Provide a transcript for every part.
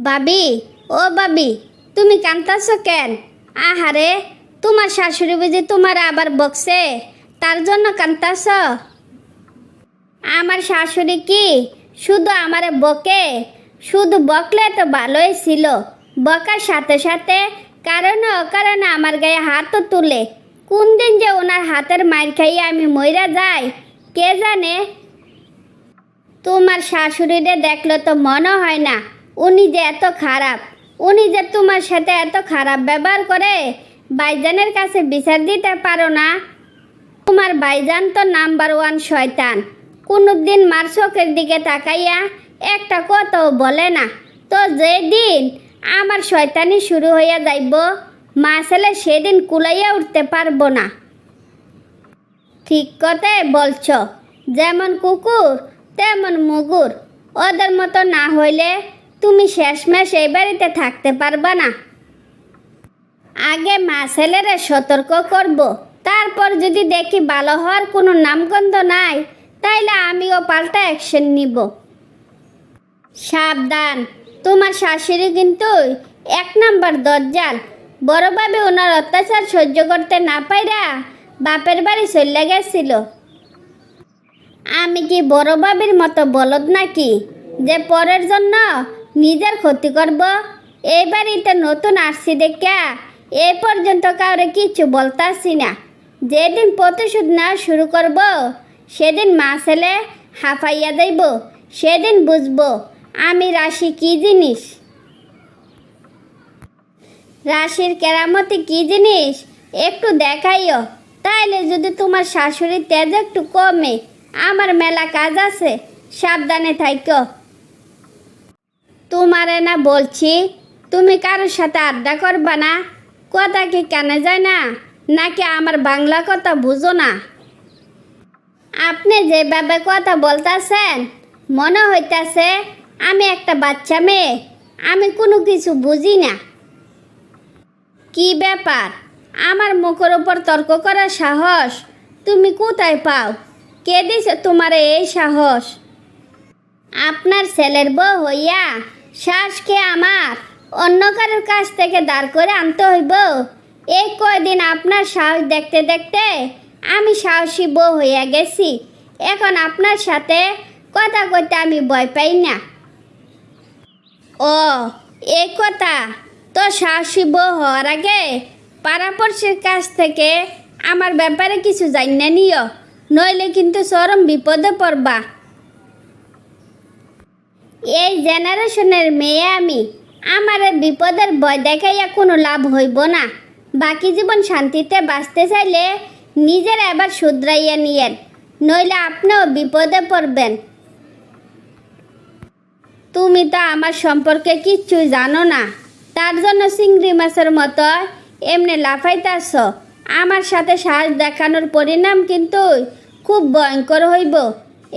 বাবি, ও বাবি, তুমি কান্তাছ কেন? আহারে, তোমার শাশুড়ি বুঝি তোমার আবার বকছে, তার জন্য কান্তাছ? আমার শাশুড়ি কি শুধু আমারে বকে? শুধু বকলে তো ভালোই ছিল, বকার সাথে সাথে কারণে অকারণে আমার গায়ে হাতও তুলে। কোন দিন যে ওনার হাতের মার খাইয়ে আমি মইরা যাই কে জানে। তোমার শাশুড়িরে দেখলে তো মনে হয় না উনি যে এত খারাপ, উনি যে তোমার সাথে এত খারাপ ব্যবহার করে। ভাইজানের কাছে বিচার দিতে পারো না? তোমার ভাইজান তো নাম্বার 1 শয়তান। কোনো দিন মার চোখের দিকে তাকাইয়া একটা কথাও বলে না। তো যেদিন আমার শয়তানি শুরু হইয়া যাইব, মা ছেলে সেদিন কুলাইয়া উঠতে পারবো না। ঠিক কথাই বলছ, যেমন কুকুর তেমন মুগুর। ওদের মতো না হইলে তুমি শেষমেশ এই বাড়িতে থাকতে পারবা না। আগে মা ছেলেরে সতর্ক করব, তারপর যদি দেখি ভালো হওয়ার কোনো নামগন্ধ নাই, তাইলে আমিও পাল্টা অ্যাকশন নিব। সাবধান, তোমার শাশুড়ি কিন্তু 1 নাম্বার দজ্জাল। বড়ভাবে ওনার অত্যাচার সহ্য করতে না পাইরা বাপের বাড়ি চলে গেছিল। আমি কি বড় বাবির মতো বলদ নাকি যে পরের জন্য নিজের ক্ষতি করব? এই বাড়িতে নতুন আসছি দেখা এ পর্যন্ত কাউরে কিছু বলতাছি না। যেদিন প্রতিশোধ নেওয়া শুরু করব, সেদিন মা ছেলে হাঁফাইয়া যাইব। সেদিন বুঝবো আমি রাশি কি জিনিস, রাশির কেরামতি কি জিনিস একটু দেখাইও। তাইলে যদি তোমার শাশুড়ির তেজ একটু কমে, আমার মেলা কাজ আছে, সাবধানে থাইকো। তোমারে না বলছি তুমি কারোর সাথে আড্ডা করবা না? কথা কি কানে যায় না, নাকি আমার বাংলা কথা বুঝো না? আপনি যেভাবে কথা বলতেছেন মনে হইতাছে আমি একটা বাচ্চা মেয়ে, আমি কোনো কিছু বুঝি না। কি ব্যাপার, আমার মুখের উপর তর্ক করার সাহস তুমি কোথায় পাও? কে দিছে তোমার এই সাহস? আপনার ছেলের বউ হইয়া শ্বাস খেয়ে আমার অন্য কারোর কাছ থেকে দাঁড় করে আনতে হইব? এই কয়দিন আপনার সাহস দেখতে দেখতে আমি সাহসী বউ হইয়া গেছি। এখন আপনার সাথে কথা কইতে আমি ভয় পাই না। ও, এই কথা তো সাহসী বউ হওয়ার আগে পাড়াপড়শির কাছ থেকে আমার ব্যাপারে কিছু জানিয়ে নিও, নইলে কিন্তু চরম বিপদে পড়বা। এই জেনারেশনের মেয়ে আমি, আমার বিপদের ভয় দেখাইয়া কোনো লাভ হইব না। বাকি জীবন শান্তিতে বাঁচতে চাইলে নিজের এবার শুধরাইয়া নিয়েন, নইলে আপনিও বিপদে পড়বেন। তুমি তো আমার সম্পর্কে কিচ্ছুই জানো না, তার জন্য চিংড়ি মাছের মতো এমনি লাফাইতাছ। আমার সাথে সাহস দেখানোর পরিণাম কিন্তু খুব ভয়ঙ্কর হইব,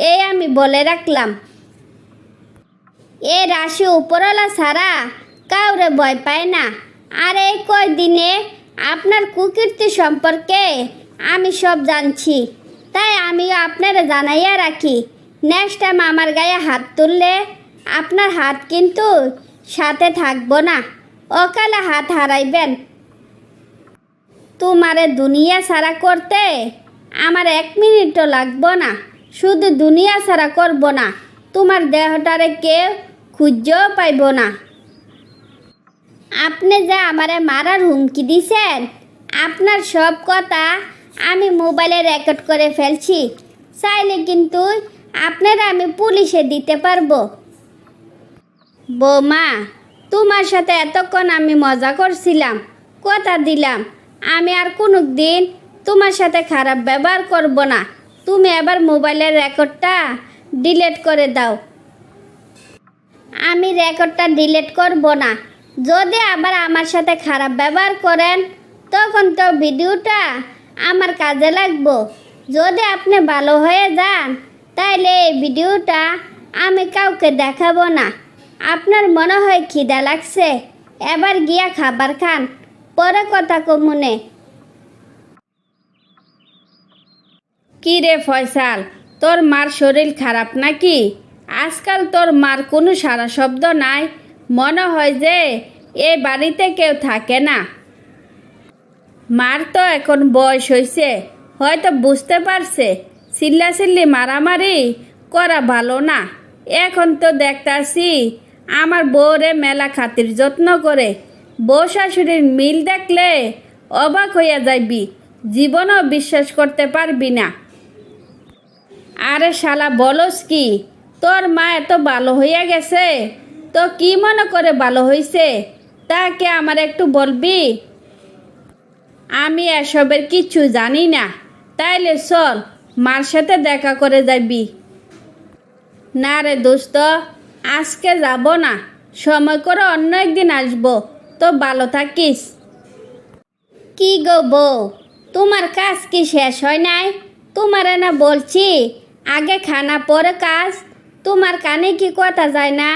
এই আমি বলে রাখলাম। এ রাশি উপরওয়ালা ছাড়া কাউরে ভয় পায় না। আর এই কয়দিনে আপনার কুকীর্তি সম্পর্কে আমি সব জানছি, তাই আমিও আপনারা জানাইয়া রাখি। নেক্সট টাইম আমার গায়ে হাত তুললে আপনার হাত কিন্তু সাথে থাকবো না, অকালে হাত হারাইবেন। তোমারে দুনিয়া ছাড়া করতে আমার 1 মিনিটও লাগবো না। শুধু দুনিয়া ছাড়া করব না, তোমার দেহটারে কেউ খুঁজেও পাইব না। আপনি যে আমারে মারার হুমকি দিছেন, আপনার সব কথা আমি মোবাইলে রেকর্ড করে ফেলছি। চাইলে কিন্তু আপনারা আমি পুলিশে দিতে পারবো। বৌমা, তোমার সাথে এতক্ষণ আমি মজা করছিলাম, কথা দিলাম আমি আর কোনো দিন তোমার সাথে খারাপ ব্যবহার করব না। তুমি এবার মোবাইলের রেকর্ডটা ডিলিট করে দাও। আমি রেকর্ডটা ডিলিট করব না। যদি আবার আমার সাথে খারাপ ব্যবহার করেন, তখন তো ভিডিওটা আমার কাজে লাগবো। যদি আপনি ভালো হয়ে যান, তাইলে এই ভিডিওটা আমি কাউকে দেখাবো না। আপনার মনে হয় খিদা লাগছে, এবার গিয়া খাবার খান, পরে কথা কমুনে। কি রে ফয়সাল, তোর মার শরীর খারাপ নাকি? আজকাল তোর মার কোনো সারা শব্দ নাই, মনে হয় যে এই বাড়িতে কেউ থাকে না। মার তো এখন বয়স হয়েছে, হয়তো বুঝতে পারছে চিল্লাচিল্লি মারামারি করা ভালো না। এখন তো দেখতাছি আমার বউরে মেলা খাতির যত্ন করে। বউ শাশুড়ির মিল দেখলে অবাক হইয়া যাইবি, জীবনও বিশ্বাস করতে পারবি না। আরে শালা বলস কি, তোর মা এত ভালো হইয়া গেছে, তো কি মনে করে ভালো হইছে তাকে আমার একটু বলবি? আমি এসবের কিচ্ছু জানি না। তাইলে চল মার সাথে দেখা করে যাবি। না রে দোস্ত, আজকে যাব না, সময় করে অন্য একদিন আসবো। তো ভালো থাকিস। কি গো বউ, তোমার কাজ কি শেষ হয় নাই? তোমারে না বলছি আগে খানা পরে কাজ, তোমার কানে কি কথা যায় না?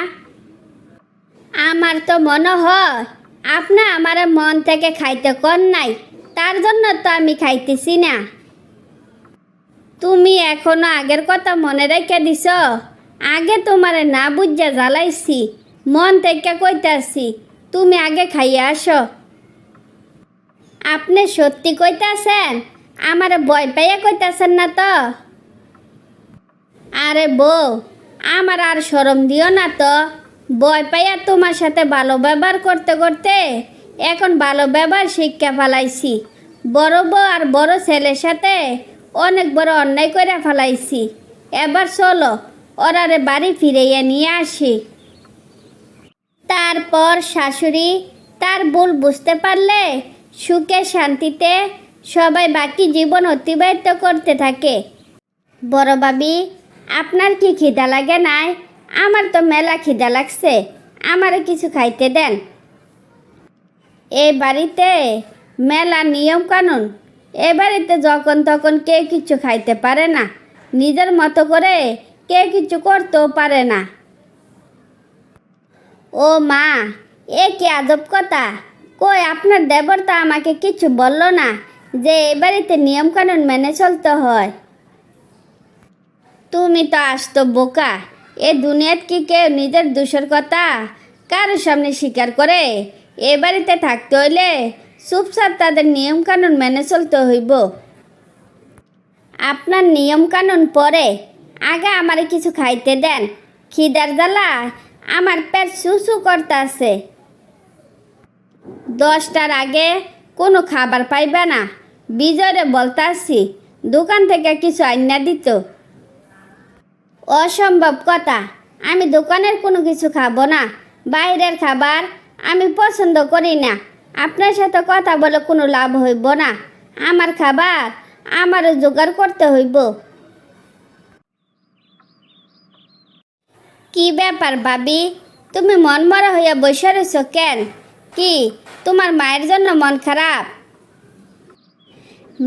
আমার তো মনে হয় আপনি আমার মন থেকে খাইতে কর নাই, তার জন্য তো আমি খাইতেছি না। তুমি এখনো আগের কথা মনে রেখে দিছ? আগে তোমারে না বুঝা জ্বালাইছি, মন থেকে কইতাছি তুমি আগে খাইয়া আসো। আপনি সত্যি কইতাছেন? আমার ভয় পাইয়া কইতাছেন না তো? আরে বউ, আমার আর শরম দিও না তো। ভয় পাইয়া তোমার সাথে ভালো ব্যবহার করতে করতে এখন ভালো ব্যবহার শিক্ষা ফেলাইছি। বড় বউ আর বড় ছেলের সাথে অনেক বড় অন্যায় করে ফেলাইছি। এবার চলো ওরারে বাড়ি ফিরাইয়া নিয়ে আসি। তারপর শাশুড়ি তার ভুল বুঝতে পারলে সুখে শান্তিতে সবাই বাকি জীবন অতিবাহিত করতে থাকে। বড় ভাবি, আপনার কি খিদা লাগে নাই? আমার তো মেলা খিদা লাগছে, আমারে কিছু খাইতে দেন। এই বাড়িতে মেলা নিয়ম কানুন, এ বাড়িতে যখন তখন কেউ কিছু খাইতে পারে না, নিজের মতো করে কেউ কিছু করতেও পারে না। ও মা, এ কি আজব কথা! কই আপনার দেবর তো আমাকে কিছু বলল না যে এ বাড়িতে নিয়ম কানুন মেনে চলতে হয়। তুমি তো আসতো বোকা, এ দুনিয়াত কি কেউ নিজের দোষের কথা কারোর সামনে স্বীকার করে? এ বাড়িতে থাকতে হইলে চুপচাপ তাদের নিয়ম কানুন মেনে চলতে হইব। আপনার নিয়ম কানুন পরে, আগে আমারে কিছু খাইতে দেন। খিদার জ্বালা আমার পেট চুচু করতেছে। 10টার আগে কোনো খাবার পাইবে না, বিজয়রে বলতাছি দোকান থেকে কিছু আইনা দিত। অসম্ভব কথা, আমি দোকানের কোনো কিছু খাবো না। বাইরের খাবার আমি পছন্দ করি না। আপনার সাথে কথা বলে কোনো লাভ হইব না। আমার খাবার আমারও জোগাড় করতে হইব। কি ব্যাপার ভাবি, তুমি মনমরা হইয়া বসে রয়েছ কেন? কি তোমার মায়ের জন্য মন খারাপ?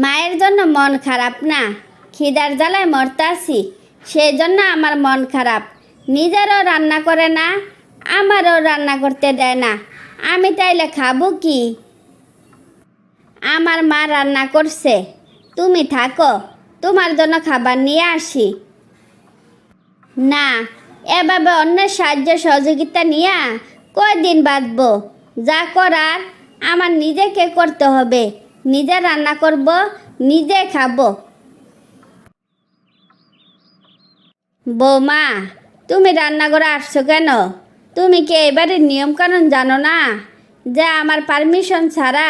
মায়ের জন্য মন খারাপ না, খিদার জ্বালায় মরতাছি, সেই জন্য আমার মন খারাপ। নিজেরও রান্না করে না, আমারও রান্না করতে দেয় না, আমি তাইলে খাবো কি? আমার মা রান্না করছে, তুমি থাকো, তোমার জন্য খাবার নিয়ে আসি। না, এভাবে অন্যের সাহায্য সহযোগিতা নিয়ে কয়দিন বাঁচবো? যা করার আমার নিজেকে করতে হবে। নিজে রান্না করব, নিজে খাবো। বৌমা, তুমি রান্নাঘরে আসছো কেন? তুমি কি এবারে নিয়মকানুন জানো না যে আমার পারমিশন ছাড়া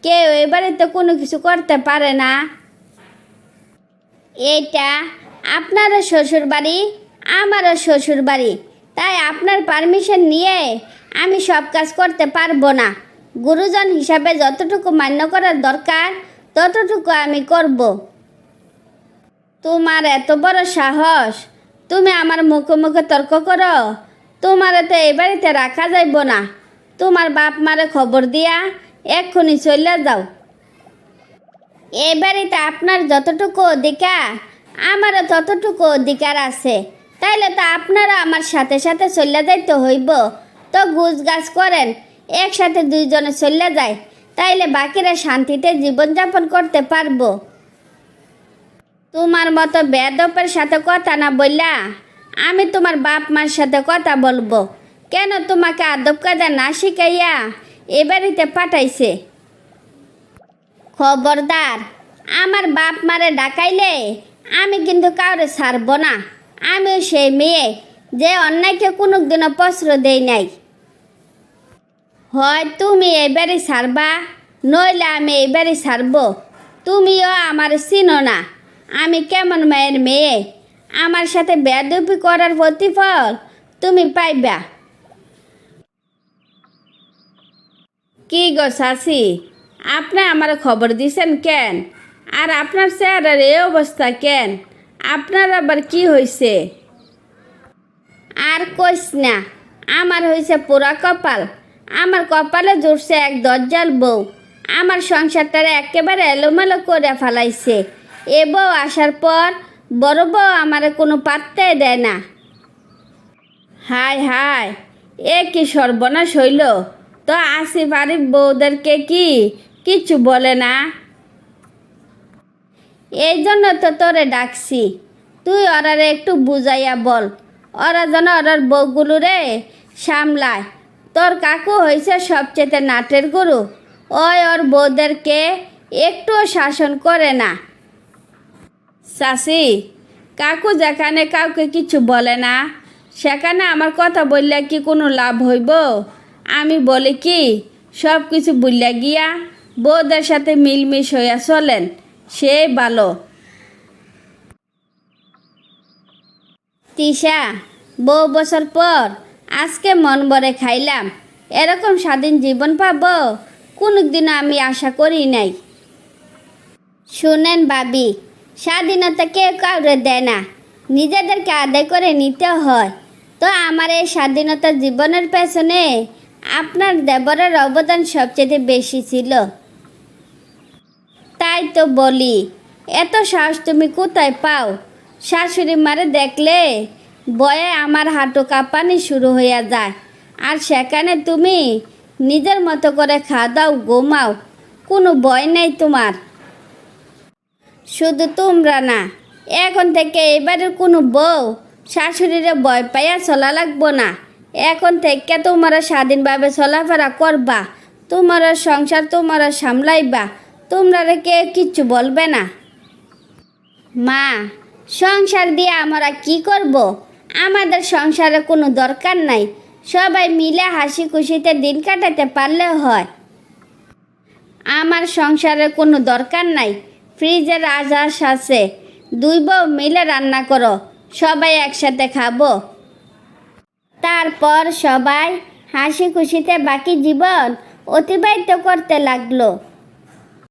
কেউ এবারে তো কোনো কিছু করতে পারে না? এইটা আপনারও শ্বশুর বাড়ি, আমারও শ্বশুর বাড়ি, তাই আপনার পারমিশন নিয়ে আমি সব কাজ করতে পারবো না। গুরুজন হিসাবে যতটুকু মান্য করার দরকার ততটুকু আমি করব। তোমার এত বড় সাহস, তুমি আমার মুখে মুখে তর্ক করো? তোমার তো এই বাড়িতে রাখা যাইব না। তোমার বাপ মারে খবর দিয়া এক্ষুনি চলে যাও। এই বাড়িতে আপনার যতটুকু অধিকার আমারও ততটুকু অধিকার আছে, তাইলে তো আপনারা আমার সাথে সাথে চলে যাইতে হইব। তো গুছ গাছ করেন, একসাথে দুইজনে চলে যায়, তাইলে বাকিরা শান্তিতে জীবনযাপন করতে পারবো। তোমার মতো বেয়াদবের সাথে কথা না বললা আমি তোমার বাপ মার সাথে কথা বলবো। কেন তোমাকে আদব কায়দা না শিখাইয়া এ বাড়িতে পাঠাইছে? খবরদার, আমার বাপ মারে ডাকাইলে আমি কিন্তু কাউরে ছাড়ব না। আমিও সেই মেয়ে যে অন্যায়কে কোনোদিনও প্রশ্রয় দেই নাই। হয় তুমি এই বাড়ি ছাড়বা, নইলে আমি এই বাড়ি ছাড়ব। তুমিও আমার চিনো না, আমি কেমন মায়ের মেয়ে। আমার সাথে বেয়াদবি করার প্রতিফল তুমি পাইবা। কি গো চাচি, আপনি আমার খবর দিছেন কেন? আর আপনার চেহারার এই অবস্থা কেন? আপনার আবার কি হয়েছে? আর কইস না, আমার হয়েছে পুরা কপাল। আমার কপালে জুড়ছে এক দজ্জাল বউ। আমার সংসারটারে একেবারে এলোমেলো করে ফেলাইছে। এ বউ আসার পর বড় বউ আমারে কোনো পাত্তাই দেয় না। হায় হায়, এ কি সর্বনাশ হইল! তো আসিফ আরিফ বউদেরকে কি কিছু বলে না? এই জন্য তো তোরে ডাকছি, তুই ওরারে একটু বুঝাইয়া বল, ওরা যেন ওরার বউগুলোরে সামলায়। তোর কাকু হয়েছে সবচেয়ে নাটের গুরু। ওই ওর বউদেরকে একটুও শাসন করে না। চাচি, কাকু যেখানে কাউকে কিছু বলে না, সেখানে আমার কথা বললে কি কোনো লাভ হইব? আমি বলি কি, সব কিছু বললে গিয়া বউদের সাথে মিলমিশ হইয়া চলেন, সে ভালো। তিশা, বহু বছর পর আজকে মন ভরে খাইলাম। এরকম স্বাধীন জীবন পাবো কোনোদিনও আমি আশা করি নাই। শুনেন ভাবি, স্বাধীনতা কেউ কাউরে দেয় না, নিজেদেরকে আদায় করে নিতে হয়। তো আমার এই স্বাধীনতা জীবনের পেছনে আপনার দেবরের অবদান সবচেয়ে বেশি ছিল। তাই তো বলি, এত সাহস তুমি কোথায় পাও? শাশুড়ি মারে দেখলে ভয়ে আমার হাঁটু কাঁপানি শুরু হইয়া যায়। আর সেখানে তুমি নিজের মতো করে খাওয়া দাও, ঘুমাও, কোনো ভয় নেই তোমার। শুধু তোমরা না, এখন থেকে এবারের কোনো বউ শাশুড়িরে ভয় পাইয়া চলা লাগবো না। এখন থেকে তোমরা স্বাধীনভাবে চলাফেরা করবা, তোমার সংসার তোমরা সামলাইবা, তোমরা কে কিচ্ছু বলবে না। মা, সংসার দিয়ে আমরা কি করব? আমাদের সংসারে কোনো দরকার নাই। সবাই মিলে হাসি খুশিতে দিন কাটাতে পারলে হয়। আমার সংসারে কোনো দরকার নাই। ফ্রিজে রাজহাঁস আছে, দুই বউ মিলে রান্না করো, সবাই একসাথে খাবো। তারপর সবাই হাসি খুশিতে বাকি জীবন অতিবাহিত করতে লাগলো।